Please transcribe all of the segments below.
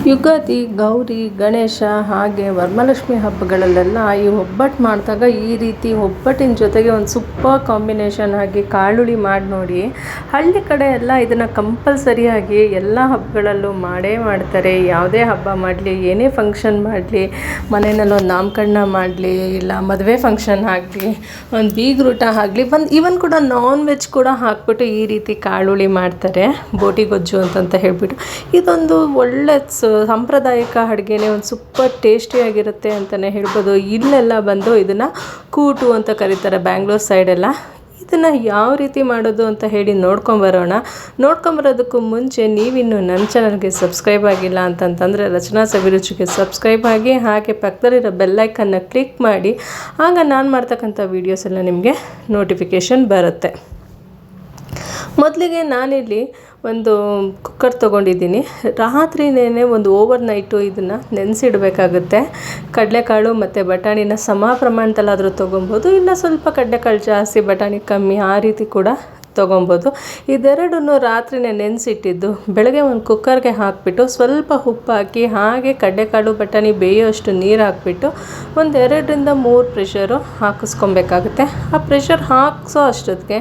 ಯುಗಾದಿ, ಗೌರಿ, ಗಣೇಶ ಹಾಗೆ ವರಮಹಾಲಕ್ಷ್ಮಿ ಹಬ್ಬಗಳಲ್ಲೆಲ್ಲ ಈ ಒಬ್ಬಟ್ಟು ಮಾಡಿದಾಗ ಈ ರೀತಿ ಒಬ್ಬಟ್ಟಿನ ಜೊತೆಗೆ ಒಂದು ಸೂಪರ್ ಕಾಂಬಿನೇಷನ್ ಆಗಿ ಕಾಳುಳಿ ಮಾಡಿ ನೋಡಿ. ಹಳ್ಳಿ ಕಡೆ ಎಲ್ಲ ಇದನ್ನು ಕಂಪಲ್ಸರಿಯಾಗಿ ಎಲ್ಲ ಹಬ್ಬಗಳಲ್ಲೂ ಮಾಡೇ ಮಾಡ್ತಾರೆ. ಯಾವುದೇ ಹಬ್ಬ ಮಾಡಲಿ, ಏನೇ ಫಂಕ್ಷನ್ ಮಾಡಲಿ, ಮನೆಯಲ್ಲಿ ಒಂದು ನಾಮಕರಣ ಮಾಡಲಿ, ಇಲ್ಲ ಮದುವೆ ಫಂಕ್ಷನ್ ಆಗಲಿ, ಒಂದು ಬೀಗ್ರೂಟ ಆಗಲಿ, ಈವನ್ ಕೂಡ ನಾನ್ ವೆಜ್ ಕೂಡ ಹಾಕ್ಬಿಟ್ಟು ಈ ರೀತಿ ಕಾಳುಳಿ ಮಾಡ್ತಾರೆ. ಬೋಟಿ ಗೊಜ್ಜು ಅಂತ ಹೇಳ್ಬಿಟ್ಟು ಇದೊಂದು ಒಳ್ಳೆ ಸಾಂಪ್ರದಾಯಿಕ ಅಡುಗೆನೇ, ಒಂದು ಸೂಪರ್ ಟೇಸ್ಟಿಯಾಗಿರುತ್ತೆ ಅಂತಲೇ ಹೇಳ್ಬೋದು. ಇಲ್ಲೆಲ್ಲ ಬಂದು ಇದನ್ನು ಕೂಟು ಅಂತ ಕರೀತಾರೆ, ಬ್ಯಾಂಗ್ಳೂರ್ ಸೈಡೆಲ್ಲ. ಇದನ್ನು ಯಾವ ರೀತಿ ಮಾಡೋದು ಅಂತ ಹೇಳಿ ನೋಡ್ಕೊಂಬರೋಣ. ನೋಡ್ಕೊಂಬರೋದಕ್ಕೂ ಮುಂಚೆ ನೀವಿನ್ನು ನನ್ನ ಚಾನಲ್ಗೆ ಸಬ್ಸ್ಕ್ರೈಬ್ ಆಗಿಲ್ಲ ಅಂತಂತಂದರೆ ರಚನಾ ಸವಿರುಚಿಗೆ ಸಬ್ಸ್ಕ್ರೈಬ್ ಆಗಿ, ಹಾಗೆ ಪಕ್ಕದಲ್ಲಿರೋ ಬೆಲ್ಲೈಕನ್ನ ಕ್ಲಿಕ್ ಮಾಡಿ. ಆಗ ನಾನು ಮಾಡ್ತಕ್ಕಂಥ ವೀಡಿಯೋಸ್ ಎಲ್ಲ ನಿಮಗೆ ನೋಟಿಫಿಕೇಷನ್ ಬರುತ್ತೆ. ಮೊದಲಿಗೆ ನಾನಿಲ್ಲಿ ಒಂದು ಕುಕ್ಕರ್ ತೊಗೊಂಡಿದ್ದೀನಿ. ರಾತ್ರಿನೇ ಒಂದು ಓವರ್ ನೈಟು ಇದನ್ನು ನೆನೆಸಿಡಬೇಕಾಗುತ್ತೆ. ಕಡಲೆಕಾಳು ಮತ್ತು ಬಟಾಣಿನ ಸಮ ಪ್ರಮಾಣದಲ್ಲಾದರೂ ತೊಗೊಬೋದು, ಇಲ್ಲ ಸ್ವಲ್ಪ ಕಡಲೆಕಾಳು ಜಾಸ್ತಿ ಬಟಾಣಿ ಕಮ್ಮಿ ಆ ರೀತಿ ಕೂಡ ತೊಗೊಬೋದು. ಇದೆರಡನ್ನೂ ರಾತ್ರಿನೇ ನೆನೆಸಿಟ್ಟಿದ್ದು ಬೆಳಗ್ಗೆ ಒಂದು ಕುಕ್ಕರ್ಗೆ ಹಾಕಿಬಿಟ್ಟು ಸ್ವಲ್ಪ ಉಪ್ಪು ಹಾಕಿ, ಹಾಗೆ ಕಡಲೆಕಾಳು ಬಟಾಣಿ ಬೇಯೋಷ್ಟು ನೀರು ಹಾಕಿಬಿಟ್ಟು ಒಂದು 2-3 ಪ್ರೆಷರು ಹಾಕಿಸ್ಕೊಬೇಕಾಗುತ್ತೆ. ಆ ಪ್ರೆಷರ್ ಹಾಕಿಸೋ ಅಷ್ಟೊತ್ತಿಗೆ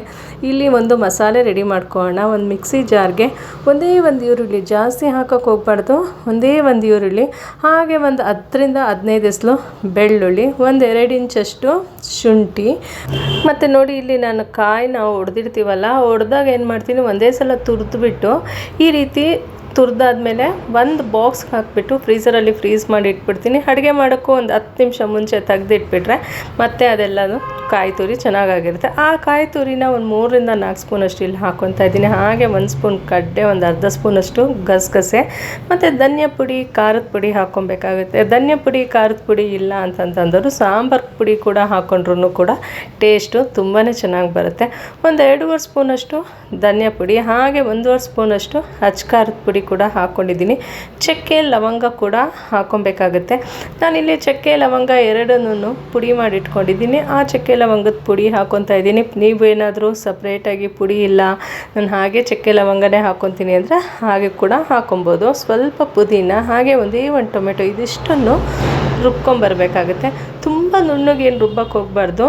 ಇಲ್ಲಿ ಒಂದು ಮಸಾಲೆ ರೆಡಿ ಮಾಡ್ಕೊಳ್ಳೋಣ. ಒಂದು ಮಿಕ್ಸಿ ಜಾರ್ಗೆ ಒಂದೇ ಒಂದು ಈರುಳ್ಳಿ, ಜಾಸ್ತಿ ಹಾಕೋಕ್ಕೆ ಹೋಗ್ಬಾರ್ದು, ಒಂದೇ ಒಂದು ಈರುಳ್ಳಿ, ಹಾಗೆ ಒಂದು 10-15 ಎಸಳು ಬೆಳ್ಳುಳ್ಳಿ, ಒಂದು 2 ಇಂಚಷ್ಟು ಶುಂಠಿ, ಮತ್ತು ನೋಡಿ ಇಲ್ಲಿ ನಾನು ಕಾಯಿನ ಹೊಡೆದಿರ್ತೀವಲ್ಲ, ಹೊಡೆದಾಗ ಏನು ಮಾಡ್ತೀನಿ, ಒಂದೇ ಸಲ ತುರಿದ್ಬಿಟ್ಟು ಈ ರೀತಿ ತುರಿದಾದ್ಮೇಲೆ ಒಂದು ಬಾಕ್ಸ್ಗೆ ಹಾಕಿಬಿಟ್ಟು ಫ್ರೀಸರಲ್ಲಿ ಫ್ರೀಸ್ ಮಾಡಿ ಇಟ್ಬಿಡ್ತೀನಿ. ಅಡುಗೆ ಮಾಡೋಕ್ಕೂ ಒಂದು 10 ನಿಮಿಷ ಮುಂಚೆ ತೆಗೆದಿಟ್ಬಿಟ್ರೆ ಮತ್ತೆ ಅದೆಲ್ಲನೂ ಕಾಯಿ ತುರಿ ಚೆನ್ನಾಗಾಗಿರುತ್ತೆ. ಆ ಕಾಯಿ ತುರಿನ ಒಂದು 3-4 ಸ್ಪೂನಷ್ಟು ಇಲ್ಲಿ ಹಾಕ್ಕೊತಾ ಇದ್ದೀನಿ. ಹಾಗೆ 1 ಸ್ಪೂನ್ ಕಡ್ಲೆ, ಒಂದು ಅರ್ಧ ಸ್ಪೂನಷ್ಟು ಗಸಗಸೆ, ಮತ್ತು ಧನಿಯಾ ಪುಡಿ, ಖಾರದ ಪುಡಿ ಹಾಕ್ಕೊಬೇಕಾಗುತ್ತೆ. ಧನಿಯಾ ಪುಡಿ, ಖಾರದ ಪುಡಿ ಇಲ್ಲ ಅಂತಂತಂದರು ಸಾಂಬಾರು ಪುಡಿ ಕೂಡ ಹಾಕ್ಕೊಂಡ್ರೂ ಕೂಡ ಟೇಸ್ಟು ತುಂಬಾ ಚೆನ್ನಾಗಿ ಬರುತ್ತೆ. ಒಂದು 2.5 ಸ್ಪೂನಷ್ಟು ಧನಿಯಾ ಪುಡಿ, ಹಾಗೆ 1.5 ಸ್ಪೂನಷ್ಟು ಖಾರದ ಪುಡಿ ಕೂಡ ಹಾಕ್ಕೊಂಡಿದ್ದೀನಿ. ಚಕ್ಕೆ ಲವಂಗ ಕೂಡ ಹಾಕ್ಕೊಬೇಕಾಗುತ್ತೆ. ನಾನಿಲ್ಲಿ ಚಕ್ಕೆ ಲವಂಗ ಎರಡನ್ನೂ ಪುಡಿ ಮಾಡಿ ಇಟ್ಕೊಂಡಿದ್ದೀನಿ. ಆ ಚಕ್ಕೆ ಲವಂಗದ ಪುಡಿ ಹಾಕ್ಕೊತಾ ಇದ್ದೀನಿ. ನೀವು ಏನಾದರೂ ಸಪ್ರೇಟಾಗಿ ಪುಡಿ ಇಲ್ಲ, ನಾನು ಹಾಗೆ ಚಕ್ಕೆ ಲವಂಗನೇ ಹಾಕ್ಕೊತೀನಿ ಅಂದರೆ ಹಾಗೆ ಕೂಡ ಹಾಕ್ಕೊಬೋದು. ಸ್ವಲ್ಪ ಪುದೀನ, ಹಾಗೆ ಒಂದೇ ಒಂದು ಟೊಮೆಟೊ, ಇದಿಷ್ಟನ್ನು ರುಬ್ಕೊಂಬರ್ಬೇಕಾಗುತ್ತೆ. ತುಂಬ ನುಣ್ಣಗೇನು ರುಬ್ಬಕ್ಕೆ ಹೋಗಬಾರ್ದು,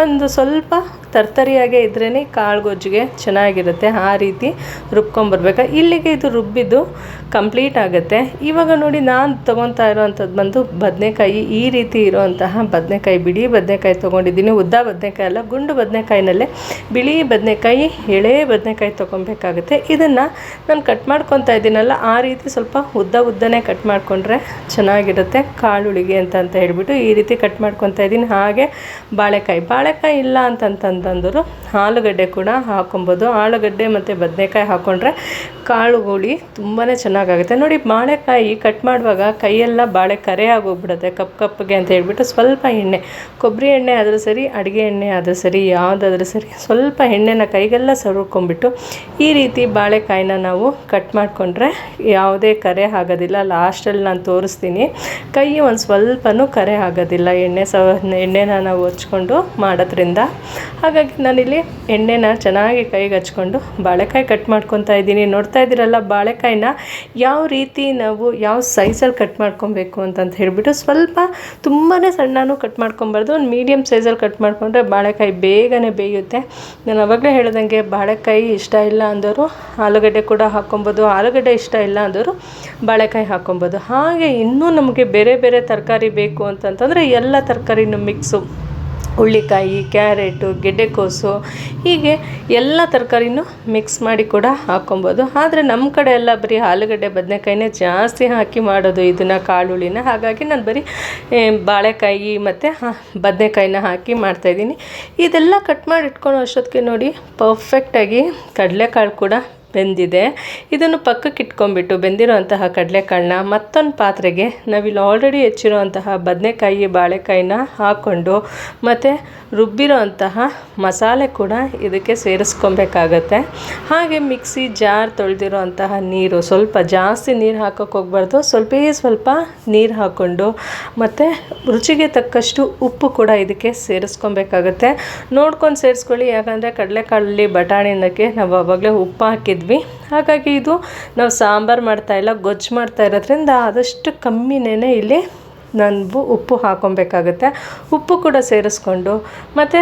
ಒಂದು ಸ್ವಲ್ಪ ತರ್ತರಿಯಾಗೇ ಇದ್ರೇ ಕಾಳು ಗೊಜ್ಜಿಗೆ ಚೆನ್ನಾಗಿರುತ್ತೆ. ಆ ರೀತಿ ರುಬ್ಕೊಂಬರ್ಬೇಕು. ಇಲ್ಲಿಗೆ ಇದು ರುಬ್ಬಿದ್ದು ಕಂಪ್ಲೀಟ್ ಆಗುತ್ತೆ. ಇವಾಗ ನೋಡಿ, ನಾನು ತೊಗೊತಾ ಇರೋವಂಥದ್ದು ಬಂದು ಬದನೆಕಾಯಿ. ಈ ರೀತಿ ಇರೋವಂತಹ ಬದನೆಕಾಯಿ, ಬಿಳಿ ಬದನೆಕಾಯಿ ತೊಗೊಂಡಿದ್ದೀನಿ. ಉದ್ದ ಬದನೆಕಾಯಿ ಅಲ್ಲ, ಗುಂಡು ಬದನೆಕಾಯಿನಲ್ಲೇ ಬಿಳಿ ಬದನೆಕಾಯಿ, ಎಳೆ ಬದನೆಕಾಯಿ ತೊಗೊಬೇಕಾಗುತ್ತೆ. ಇದನ್ನು ನಾನು ಕಟ್ ಮಾಡ್ಕೊತಾ ಇದ್ದೀನಲ್ಲ, ಆ ರೀತಿ ಸ್ವಲ್ಪ ಉದ್ದನೇ ಕಟ್ ಮಾಡಿಕೊಂಡ್ರೆ ಚೆನ್ನಾಗಿರುತ್ತೆ ಕಾಳುಳಿಗೆ ಅಂತ ಹೇಳ್ಬಿಟ್ಟು ಈ ರೀತಿ ಕಟ್ ಮಾಡ್ಕೊತಾ ಇದ್ದೀನಿ. ಹಾಗೆ ಬಾಳೆಕಾಯಿ ಇಲ್ಲ ಅಂತಂತಂದರು ಆಲೂಗಡ್ಡೆ ಕೂಡ ಹಾಕೊಬೋದು. ಆಲೂಗಡ್ಡೆ ಮತ್ತು ಬದನೆಕಾಯಿ ಹಾಕ್ಕೊಂಡ್ರೆ ಕಾಳುಗಳು ತುಂಬಾ ಚೆನ್ನಾಗಾಗುತ್ತೆ. ನೋಡಿ, ಬಾಳೆಕಾಯಿ ಕಟ್ ಮಾಡುವಾಗ ಕೈಯೆಲ್ಲ ಬಾಳೆ ಕರೆ ಆಗೋಗ್ಬಿಡುತ್ತೆ ಕಪ್ಪಗೆ ಅಂತ ಹೇಳ್ಬಿಟ್ಟು ಸ್ವಲ್ಪ ಎಣ್ಣೆ, ಕೊಬ್ಬರಿ ಎಣ್ಣೆ ಆದರೂ ಸರಿ, ಅಡುಗೆ ಎಣ್ಣೆ ಆದರೂ ಸರಿ, ಯಾವುದಾದ್ರೂ ಸರಿ, ಸ್ವಲ್ಪ ಎಣ್ಣೆನ ಕೈಗೆಲ್ಲ ಸವರ್ಕೊಂಡ್ಬಿಟ್ಟು ಈ ರೀತಿ ಬಾಳೆಕಾಯಿನ ನಾವು ಕಟ್ ಮಾಡಿಕೊಂಡ್ರೆ ಯಾವುದೇ ಕರೆ ಆಗೋದಿಲ್ಲ. ಲಾಸ್ಟಲ್ಲಿ ನಾನು ತೋರಿಸ್ತೀನಿ. ಕೈ ಒಂದು ಸ್ವಲ್ಪನೂ ಕರೆ ಆಗೋದಿಲ್ಲ ಎಣ್ಣೆನ ನಾವು ಹಚ್ಕೊಂಡು ಮಾಡೋದ್ರಿಂದ. ಹಾಗಾಗಿ ನಾನಿಲ್ಲಿ ಎಣ್ಣೆನ ಚೆನ್ನಾಗಿ ಕೈಗೆ ಹಚ್ಕೊಂಡು ಬಾಳೆಕಾಯಿ ಕಟ್ ಮಾಡ್ಕೊತಾ ಇದ್ದೀನಿ. ನೋಡ್ತಾ ಇದ್ದೀರಲ್ಲ, ಬಾಳೆಕಾಯಿನ ಯಾವ ರೀತಿ ನಾವು ಯಾವ ಸೈಜಲ್ಲಿ ಕಟ್ ಮಾಡ್ಕೊಬೇಕು ಅಂತ ಹೇಳ್ಬಿಟ್ಟು, ಸ್ವಲ್ಪ ತುಂಬಾ ಸಣ್ಣನೂ ಕಟ್ ಮಾಡ್ಕೊಬಾರ್ದು, ಒಂದು ಮೀಡಿಯಮ್ ಸೈಜಲ್ಲಿ ಕಟ್ ಮಾಡಿಕೊಂಡ್ರೆ ಬಾಳೆಕಾಯಿ ಬೇಗನೆ ಬೇಯುತ್ತೆ. ನಾನು ಆವಾಗಲೇ ಹೇಳ್ದಂಗೆ ಬಾಳೆಕಾಯಿ ಇಷ್ಟ ಇಲ್ಲ ಅಂದವರು ಆಲೂಗಡ್ಡೆ ಕೂಡ ಹಾಕ್ಕೊಬೋದು, ಆಲೂಗಡ್ಡೆ ಇಷ್ಟ ಇಲ್ಲ ಅಂದವರು ಬಾಳೆಕಾಯಿ ಹಾಕ್ಕೊಬೋದು. ಹಾಗೆ ಇನ್ನೂ ನಮಗೆ ಬೇರೆ ಬೇರೆ ತರಕಾರಿ ಬೇಕು ಅಂತಂತಂದರೆ ಎಲ್ಲ ತರಕಾರಿನೂ ಮಿಕ್ಸು, ಹುಳ್ಳಿಕಾಯಿ, ಕ್ಯಾರೆಟು, ಗೆಡ್ಡೆಕೋಸು, ಹೀಗೆ ಎಲ್ಲ ತರಕಾರಿನೂ ಮಿಕ್ಸ್ ಮಾಡಿ ಕೂಡ ಹಾಕ್ಕೊಬೋದು. ಆದರೆ ನಮ್ಮ ಕಡೆ ಎಲ್ಲ ಬರೀ ಆಲೂಗಡ್ಡೆ ಬದನೆಕಾಯಿನೇ ಜಾಸ್ತಿ ಹಾಕಿ ಮಾಡೋದು ಇದನ್ನು, ಕಾಳುಳಿನ. ಹಾಗಾಗಿ ನಾನು ಬರೀ ಬಾಳೆಕಾಯಿ ಮತ್ತು ಬದನೆಕಾಯಿನ ಹಾಕಿ ಮಾಡ್ತಾಯಿದ್ದೀನಿ. ಇದೆಲ್ಲ ಕಟ್ ಮಾಡಿ ಇಟ್ಕೊಳ್ಳೋ ಅಷ್ಟೊತ್ತಿಗೆ ನೋಡಿ, ಪರ್ಫೆಕ್ಟಾಗಿ ಕಡಲೆಕಾಳು ಕೂಡ ಬೆಂದಿದೆ. ಇದನ್ನು ಪಕ್ಕಕ್ಕೆ ಇಟ್ಕೊಂಡ್ಬಿಟ್ಟು ಬೆಂದಿರೋಂತಹ ಕಡಲೆಕಾಳನ್ನ ಮತ್ತೊಂದು ಪಾತ್ರೆಗೆ ನಾವಿಲ್ಲಿ ಆಲ್ರೆಡಿ ಹೆಚ್ಚಿರೋಂತಹ ಬದನೆಕಾಯಿ, ಬಾಳೆಕಾಯಿನ ಹಾಕ್ಕೊಂಡು ಮತ್ತು ರುಬ್ಬಿರೋ ಅಂತಹ ಮಸಾಲೆ ಕೂಡ ಇದಕ್ಕೆ ಸೇರಿಸ್ಕೊಬೇಕಾಗತ್ತೆ. ಹಾಗೆ ಮಿಕ್ಸಿ ಜಾರ್ ತೊಳೆದಿರೋ ಅಂತಹ ನೀರು, ಸ್ವಲ್ಪ ಜಾಸ್ತಿ ನೀರು ಹಾಕೋಕ್ಕೆ ಹೋಗ್ಬಾರ್ದು, ಸ್ವಲ್ಪ ನೀರು ಹಾಕ್ಕೊಂಡು ಮತ್ತು ರುಚಿಗೆ ತಕ್ಕಷ್ಟು ಉಪ್ಪು ಕೂಡ ಇದಕ್ಕೆ ಸೇರಿಸ್ಕೊಬೇಕಾಗತ್ತೆ. ನೋಡ್ಕೊಂಡು ಸೇರಿಸ್ಕೊಳ್ಳಿ, ಯಾಕಂದರೆ ಕಡಲೆಕಾಳಲ್ಲಿ ಬಟಾಣಿನಕ್ಕೆ ನಾವು ಆವಾಗಲೇ ಉಪ್ಪು ಹಾಕಿದ್ವಿ ಮಾಡಿದ್ವಿ. ಹಾಗಾಗಿ ಇದು ನಾವು ಸಾಂಬಾರು ಮಾಡ್ತಾಯಿಲ್ಲ, ಗೊಜ್ಜು ಮಾಡ್ತಾ ಇರೋದ್ರಿಂದ ಆದಷ್ಟು ಕಮ್ಮಿನೇ ಇಲ್ಲಿ ನಾನು ಉಪ್ಪು ಹಾಕ್ಕೊಬೇಕಾಗುತ್ತೆ. ಉಪ್ಪು ಕೂಡ ಸೇರಿಸ್ಕೊಂಡು ಮತ್ತು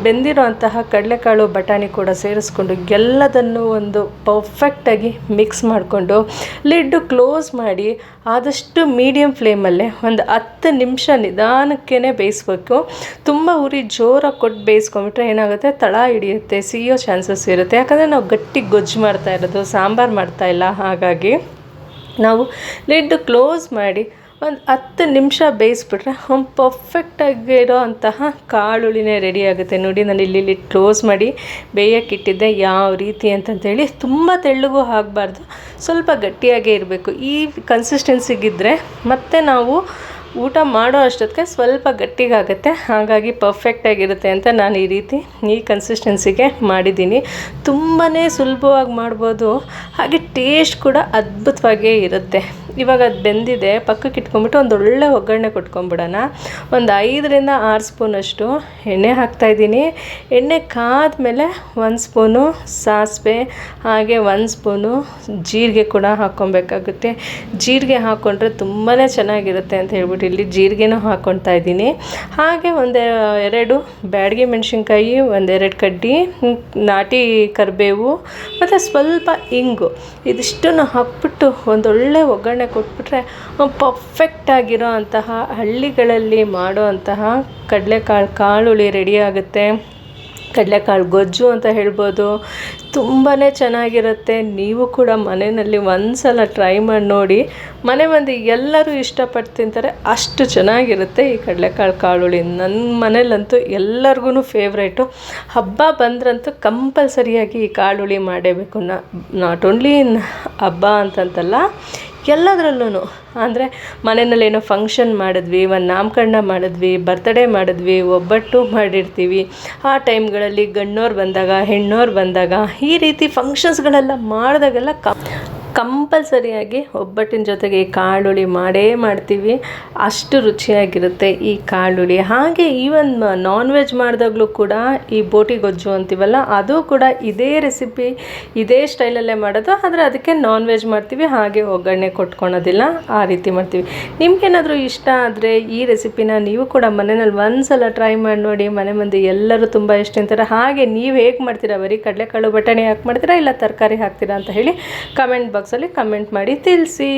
ಬೆಂದಿರೋ ಅಂತಹ ಕಡಲೆಕಾಳು ಬಟಾಣಿ ಕೂಡ ಸೇರಿಸ್ಕೊಂಡು ಎಲ್ಲದನ್ನು ಒಂದು ಪರ್ಫೆಕ್ಟಾಗಿ ಮಿಕ್ಸ್ ಮಾಡಿಕೊಂಡು ಲಿಡ್ಡು ಕ್ಲೋಸ್ ಮಾಡಿ ಆದಷ್ಟು ಮೀಡಿಯಮ್ ಫ್ಲೇಮಲ್ಲೇ ಒಂದು 10 ನಿಮಿಷ ನಿಧಾನಕ್ಕೇ ಬೇಯಿಸ್ಬೇಕು. ತುಂಬ ಉರಿ ಜೋರಾಗಿ ಕೊಟ್ಟು ಬೇಯಿಸ್ಕೊಂಬಿಟ್ರೆ ಏನಾಗುತ್ತೆ, ತಳ ಹಿಡಿಯುತ್ತೆ, ಸಿಯೋ ಚಾನ್ಸಸ್ ಇರುತ್ತೆ. ಯಾಕಂದರೆ ನಾವು ಗಟ್ಟಿ ಗೊಜ್ಜು ಮಾಡ್ತಾ ಇರೋದು, ಸಾಂಬಾರು ಮಾಡ್ತಾಯಿಲ್ಲ. ಹಾಗಾಗಿ ನಾವು ಲಿಡ್ ಕ್ಲೋಸ್ ಮಾಡಿ ಒಂದು 10 ನಿಮಿಷ ಬೇಯಿಸ್ಬಿಟ್ರೆ ಪರ್ಫೆಕ್ಟಾಗಿರೋ ಅಂತಹ ಕಾಳುಳಿನೇ ರೆಡಿ ಆಗುತ್ತೆ. ನೋಡಿ, ನಾನು ಇಲ್ಲಿ ಕ್ಲೋಸ್ ಮಾಡಿ ಬೇಯೋಕ್ಕಿಟ್ಟಿದ್ದೆ. ಯಾವ ರೀತಿ ಅಂತಂತೇಳಿ ತುಂಬ ತೆಳ್ಳಗೂ ಆಗಬಾರ್ದು, ಸ್ವಲ್ಪ ಗಟ್ಟಿಯಾಗೇ ಇರಬೇಕು. ಈ ಕನ್ಸಿಸ್ಟೆನ್ಸಿಗಿದ್ದರೆ ಮತ್ತೆ ನಾವು ಊಟ ಮಾಡೋ ಅಷ್ಟೊತ್ತಿಗೆ ಸ್ವಲ್ಪ ಗಟ್ಟಿಗಾಗುತ್ತೆ. ಹಾಗಾಗಿ ಪರ್ಫೆಕ್ಟಾಗಿರುತ್ತೆ ಅಂತ ನಾನು ಈ ಕನ್ಸಿಸ್ಟೆನ್ಸಿಗೆ ಮಾಡಿದ್ದೀನಿ. ತುಂಬಾ ಸುಲಭವಾಗಿ ಮಾಡ್ಬೋದು, ಹಾಗೆ ಟೇಸ್ಟ್ ಕೂಡ ಅದ್ಭುತವಾಗೇ ಇರುತ್ತೆ. ಇವಾಗ ಅದು ಬೆಂದಿದೆ, ಪಕ್ಕಕ್ಕೆ ಇಟ್ಕೊಂಬಿಟ್ಟು ಒಂದು ಒಳ್ಳೆ ಒಗ್ಗರಣೆ ಕೊಟ್ಕೊಂಬಿಡೋಣ. ಒಂದು 5ರಿಂದ 6 ಸ್ಪೂನಷ್ಟು ಎಣ್ಣೆ ಹಾಕ್ತಾಯಿದ್ದೀನಿ. ಎಣ್ಣೆ ಕಾದ್ಮೇಲೆ 1 ಸ್ಪೂನು ಸಾಸಿವೆ, ಹಾಗೆ 1 ಸ್ಪೂನು ಜೀರಿಗೆ ಕೂಡ ಹಾಕ್ಕೊಬೇಕಾಗುತ್ತೆ. ಜೀರಿಗೆ ಹಾಕ್ಕೊಂಡ್ರೆ ತುಂಬಾ ಚೆನ್ನಾಗಿರುತ್ತೆ ಅಂತ ಹೇಳ್ಬಿಟ್ಟು ಇಲ್ಲಿ ಜೀರಿಗೆನೂ ಹಾಕ್ಕೊಳ್ತಾ ಇದ್ದೀನಿ. ಹಾಗೆ 2 ಬ್ಯಾಡಗಿ ಮೆಣಸಿನ್ಕಾಯಿ, 2 ಕಡ್ಡಿ ನಾಟಿ ಕರಿಬೇವು ಮತ್ತು ಸ್ವಲ್ಪ ಇಂಗು, ಇದಿಷ್ಟನ್ನು ಹಾಕ್ಬಿಟ್ಟು ಒಂದೊಳ್ಳೆ ಒಗ್ಗರಣೆ ಕೊಟ್ಬಿಟ್ರೆ ಪರ್ಫೆಕ್ಟಾಗಿರೋ ಅಂತಹ ಹಳ್ಳಿಗಳಲ್ಲಿ ಮಾಡೋ ಅಂತಹ ಕಡಲೆಕಾಳು ಕಾಳುಳಿ ರೆಡಿ ಆಗುತ್ತೆ. ಕಡಲೆಕಾಳು ಗೊಜ್ಜು ಅಂತ ಹೇಳ್ಬೋದು. ತುಂಬಾ ಚೆನ್ನಾಗಿರುತ್ತೆ. ನೀವು ಕೂಡ ಮನೆಯಲ್ಲಿ ಒಂದ್ಸಲ ಟ್ರೈ ಮಾಡಿ ನೋಡಿ. ಮನೆ ಮಂದಿ ಎಲ್ಲರೂ ಇಷ್ಟಪಟ್ಟು ತಿಂತಾರೆ, ಅಷ್ಟು ಚೆನ್ನಾಗಿರುತ್ತೆ ಈ ಕಡಲೆಕಾಳು ಕಾಳುಳಿ. ನನ್ನ ಮನೇಲಂತೂ ಎಲ್ಲರಿಗೂ ಫೇವ್ರೇಟು. ಹಬ್ಬ ಬಂದ್ರಂತೂ ಕಂಪಲ್ಸರಿಯಾಗಿ ಈ ಕಾಳುಳಿ ಮಾಡೇಬೇಕು. ನಾಟ್ ಓನ್ಲಿ ಹಬ್ಬ ಅಂತಂತಲ್ಲ, ಎಲ್ಲದರಲ್ಲೂ. ಅಂದರೆ ಮನೆಯಲ್ಲೇನೋ ಫಂಕ್ಷನ್ ಮಾಡಿದ್ವಿ, ಒಂದು ನಾಮಕರಣ ಮಾಡಿದ್ವಿ, ಬರ್ತ್ಡೇ ಮಾಡಿದ್ವಿ, ಒಬ್ಬಟ್ಟು ಮಾಡಿರ್ತೀವಿ. ಆ ಟೈಮ್ಗಳಲ್ಲಿ ಗಂಡೋರು ಬಂದಾಗ, ಹೆಣ್ಣೋರು ಬಂದಾಗ, ಈ ರೀತಿ ಫಂಕ್ಷನ್ಸ್ಗಳೆಲ್ಲ ಮಾಡಿದಾಗೆಲ್ಲ ಕಂಪಲ್ಸರಿಯಾಗಿ ಒಬ್ಬಟ್ಟಿನ ಜೊತೆಗೆ ಈ ಕಾಳುಳಿ ಮಾಡೇ ಮಾಡ್ತೀವಿ. ಅಷ್ಟು ರುಚಿಯಾಗಿರುತ್ತೆ ಈ ಕಾಳುಳಿ. ಹಾಗೆ ಈವನ್ ನಾನ್ ವೆಜ್ ಮಾಡಿದಾಗಲೂ ಕೂಡ ಈ ಬೋಟಿ ಗೊಜ್ಜು ಅಂತೀವಲ್ಲ, ಅದು ಕೂಡ ಇದೇ ರೆಸಿಪಿ, ಇದೇ ಸ್ಟೈಲಲ್ಲೇ ಮಾಡೋದು. ಆದರೆ ಅದಕ್ಕೆ ನಾನ್ ವೆಜ್ ಮಾಡ್ತೀವಿ, ಹಾಗೆ ಒಗ್ಗರಣೆ ಕೊಟ್ಕೊಳೋದಿಲ್ಲ, ಆ ರೀತಿ ಮಾಡ್ತೀವಿ. ನಿಮ್ಗೇನಾದರೂ ಇಷ್ಟ ಆದರೆ ಈ ರೆಸಿಪಿನ ನೀವು ಕೂಡ ಮನೆಯಲ್ಲಿ ಒಂದ್ಸಲ ಟ್ರೈ ಮಾಡಿ ನೋಡಿ. ಮನೆ ಮಂದಿ ಎಲ್ಲರೂ ತುಂಬ ಇಷ್ಟ ತಿಂತಾರೆ. ಹಾಗೆ ನೀವು ಹೇಗೆ ಮಾಡ್ತೀರಾ, ಬರೀ ಕಡಲೆಕಾಳು ಬಟಾಣಿ ಹಾಕಿ ಮಾಡ್ತೀರಾ ಇಲ್ಲ ತರಕಾರಿ ಹಾಕ್ತೀರಾ ಅಂತ ಹೇಳಿ ಕಮೆಂಟ್ ಬಾಕ್ಸಲ್ಲಿ ಕಮೆಂಟ್ ಮಾಡಿ ತಿಳಿಸಿ.